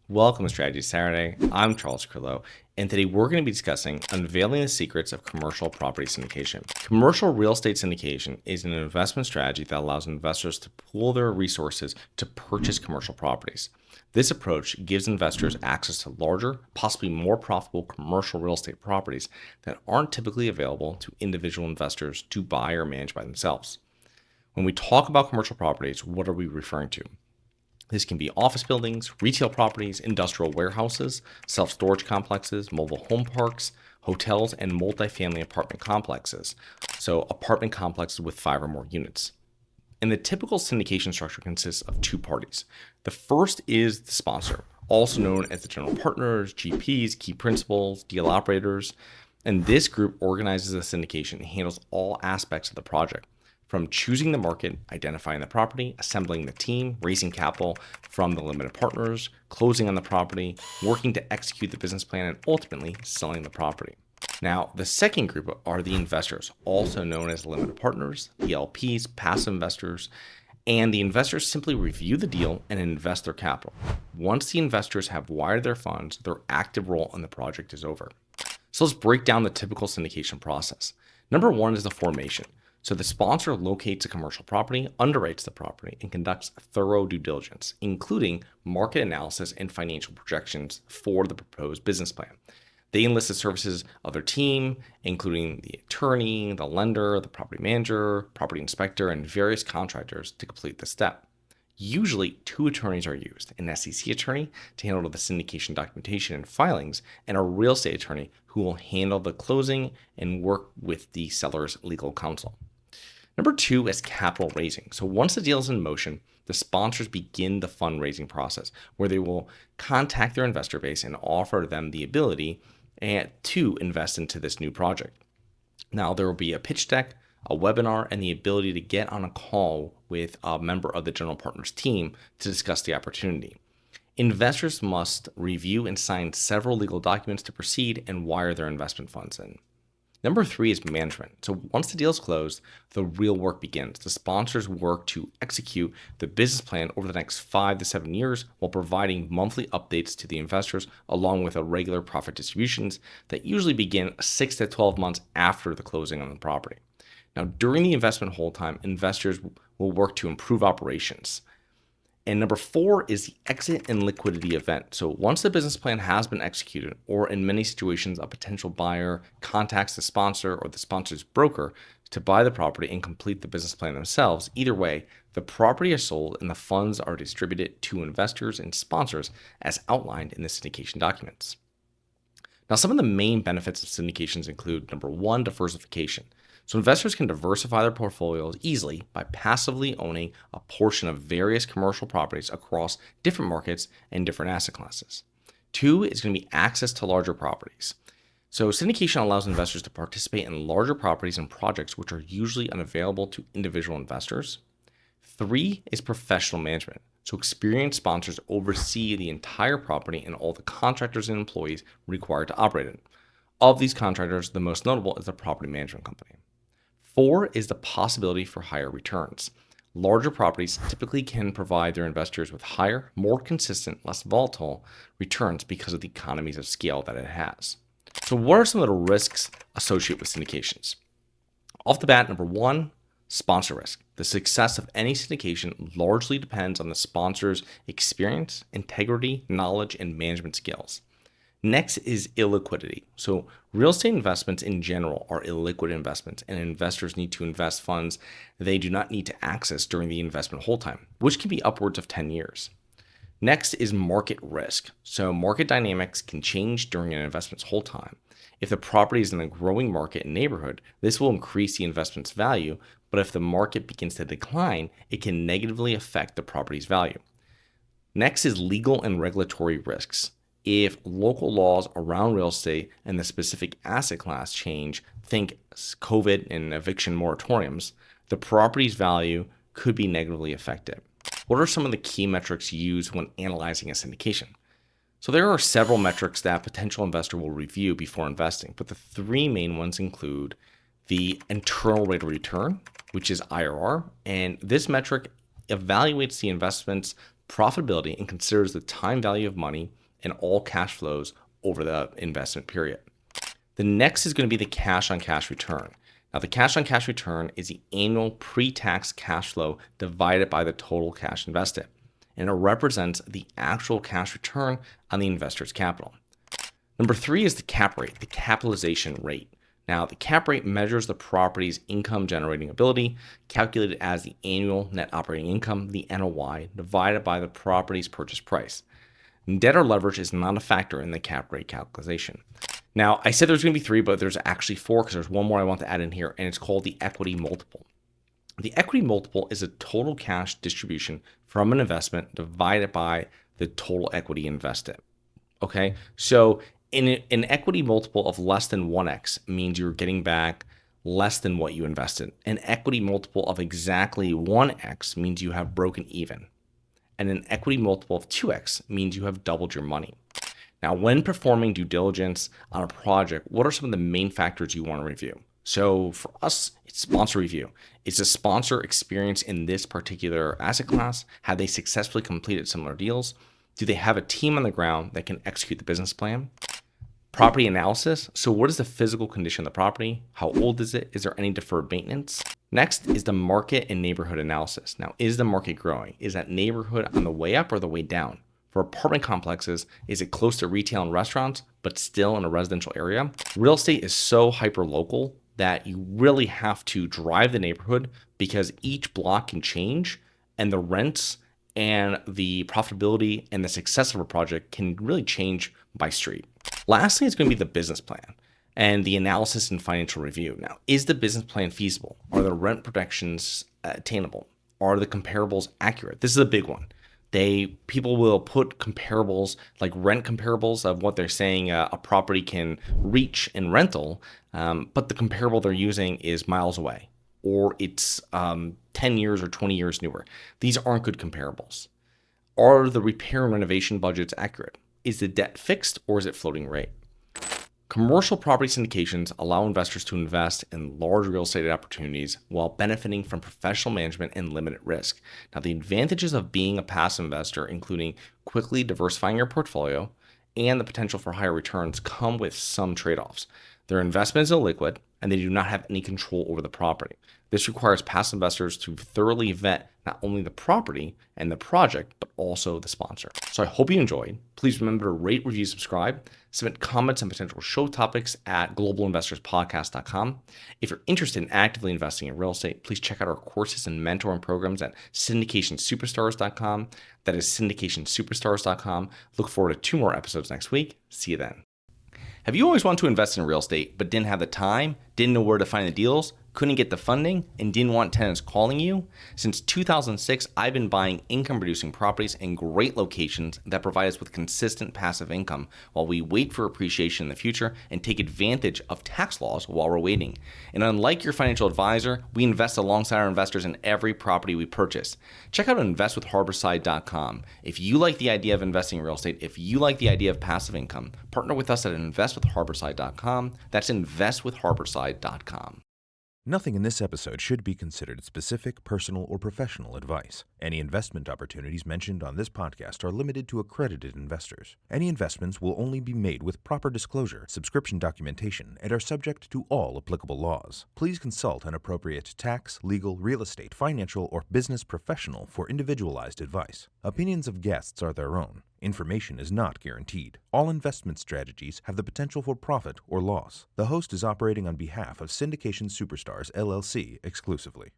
Welcome to Strategy Saturday. I'm Charles Carillo, and today we're going to be discussing unveiling the secrets of commercial property syndication. Commercial real estate syndication is an investment strategy that allows investors to pool their resources to purchase commercial properties. This approach gives investors access to larger, possibly more profitable commercial real estate properties that aren't typically available to individual investors to buy or manage by themselves. When we talk about commercial properties, what are we referring to? This can be office buildings, retail properties, industrial warehouses, self-storage complexes, mobile home parks, hotels, and multifamily apartment complexes. So apartment complexes with 5 or more units. And the typical syndication structure consists of 2 parties. The first is the sponsor, also known as the general partners, GPs, key principals, deal operators. And this group organizes the syndication and handles all aspects of the project, from choosing the market, identifying the property, assembling the team, raising capital from the limited partners, closing on the property, working to execute the business plan, and ultimately selling the property. Now, the second group are the investors, also known as limited partners, the LPs, passive investors, and the investors simply review the deal and invest their capital. Once the investors have wired their funds, their active role in the project is over. So let's break down the typical syndication process. Number 1 is the formation. So the sponsor locates a commercial property, underwrites the property, and conducts thorough due diligence, including market analysis and financial projections for the proposed business plan. They enlist the services of their team, including the attorney, the lender, the property manager, property inspector, and various contractors to complete the step. Usually 2 attorneys are used, an SEC attorney to handle the syndication documentation and filings, and a real estate attorney who will handle the closing and work with the seller's legal counsel. Number 2 is capital raising. So once the deal is in motion, the sponsors begin the fundraising process where they will contact their investor base and offer them the ability to invest into this new project. Now, there will be a pitch deck, a webinar, and the ability to get on a call with a member of the general partners team to discuss the opportunity. Investors must review and sign several legal documents to proceed and wire their investment funds in. Number 3 is management. So once the deal is closed, the real work begins. The sponsors work to execute the business plan over the next 5 to 7 years while providing monthly updates to the investors along with regular profit distributions that usually begin 6 to 12 months after the closing on the property. Now, during the investment hold time, investors will work to improve operations. And number 4 is the exit and liquidity event. So once the business plan has been executed, or in many situations, a potential buyer contacts the sponsor or the sponsor's broker to buy the property and complete the business plan themselves, either way, the property is sold and the funds are distributed to investors and sponsors as outlined in the syndication documents. Now, some of the main benefits of syndications include, number 1, diversification. So investors can diversify their portfolios easily by passively owning a portion of various commercial properties across different markets and different asset classes. 2 is going to be access to larger properties. So syndication allows investors to participate in larger properties and projects which are usually unavailable to individual investors. 3 is professional management. So experienced sponsors oversee the entire property and all the contractors and employees required to operate it. Of these contractors, the most notable is the property management company. 4 is the possibility for higher returns. Larger properties typically can provide their investors with higher, more consistent, less volatile returns because of the economies of scale that it has. So what are some of the risks associated with syndications? Off the bat, number 1, sponsor risk. The success of any syndication largely depends on the sponsor's experience, integrity, knowledge, and management skills. Next is illiquidity. So real estate investments in general are illiquid investments, and investors need to invest funds they do not need to access during the investment hold time, which can be upwards of 10 years. Next is market risk. So market dynamics can change during an investment's hold time. If the property is in a growing market and neighborhood, this will increase the investment's value, but if the market begins to decline, it can negatively affect the property's value. Next is legal and regulatory risks. If local laws around real estate and the specific asset class change, think COVID and eviction moratoriums, the property's value could be negatively affected. What are some of the key metrics used when analyzing a syndication? So there are several metrics that a potential investor will review before investing, but the 3 main ones include the internal rate of return, which is IRR, and this metric evaluates the investment's profitability, and considers the time value of money and all cash flows over the investment period. The next is going to be the cash on cash return. Now, the cash on cash return is the annual pre-tax cash flow divided by the total cash invested, and it represents the actual cash return on the investor's capital. Number 3 is the cap rate, the capitalization rate. Now, the cap rate measures the property's income generating ability, calculated as the annual net operating income, the NOI, divided by the property's purchase price. Debt or leverage is not a factor in the cap rate calculation. Now, I said there's going to be 3, but there's actually 4 because there's one more I want to add in here, and it's called the equity multiple. The equity multiple is a total cash distribution from an investment divided by the total equity invested. Okay, so in an equity multiple of less than 1x means you're getting back less than what you invested. An equity multiple of exactly 1x means you have broken even. And an equity multiple of 2x means you have doubled your money. Now, when performing due diligence on a project, what are some of the main factors you want to review? So for us, it's sponsor review. Is the sponsor experienced in this particular asset class? Have they successfully completed similar deals? Do they have a team on the ground that can execute the business plan? Property analysis. So what is the physical condition of the property? How old is it? Is there any deferred maintenance? Next is the market and neighborhood analysis. Now, is the market growing? Is that neighborhood on the way up or the way down? For apartment complexes, is it close to retail and restaurants, but still in a residential area? Real estate is so hyper-local that you really have to drive the neighborhood because each block can change, and the rents and the profitability and the success of a project can really change by street. Lastly, it's going to be the business plan and the analysis and financial review. Now, is the business plan feasible? Are the rent projections attainable? Are the comparables accurate? This is a big one. People will put comparables like rent comparables of what they're saying a property can reach in rental, but the comparable they're using is miles away, or it's 10 years or 20 years newer. These aren't good comparables. Are the repair and renovation budgets accurate? Is the debt fixed or is it floating rate? Commercial property syndications allow investors to invest in large real estate opportunities while benefiting from professional management and limited risk. Now, the advantages of being a passive investor, including quickly diversifying your portfolio and the potential for higher returns, come with some trade-offs. Their investment is illiquid and they do not have any control over the property. This requires passive investors to thoroughly vet not only the property and the project, but also the sponsor. So I hope you enjoyed. Please remember to rate, review, subscribe, submit comments and potential show topics at globalinvestorspodcast.com. If you're interested in actively investing in real estate, please check out our courses and mentoring programs at syndicationsuperstars.com. That is syndicationsuperstars.com. Look forward to 2 more episodes next week. See you then. Have you always wanted to invest in real estate, but didn't have the time, didn't know where to find the deals, couldn't get the funding, and didn't want tenants calling you? Since 2006, I've been buying income-producing properties in great locations that provide us with consistent passive income while we wait for appreciation in the future and take advantage of tax laws while we're waiting. And unlike your financial advisor, we invest alongside our investors in every property we purchase. Check out investwithharborside.com. If you like the idea of investing in real estate, if you like the idea of passive income, partner with us at investwithharborside.com. That's investwithharborside.com. Nothing in this episode should be considered specific, personal, or professional advice. Any investment opportunities mentioned on this podcast are limited to accredited investors. Any investments will only be made with proper disclosure, subscription documentation, and are subject to all applicable laws. Please consult an appropriate tax, legal, real estate, financial, or business professional for individualized advice. Opinions of guests are their own. Information is not guaranteed. All investment strategies have the potential for profit or loss. The host is operating on behalf of Syndication Superstars, LLC exclusively.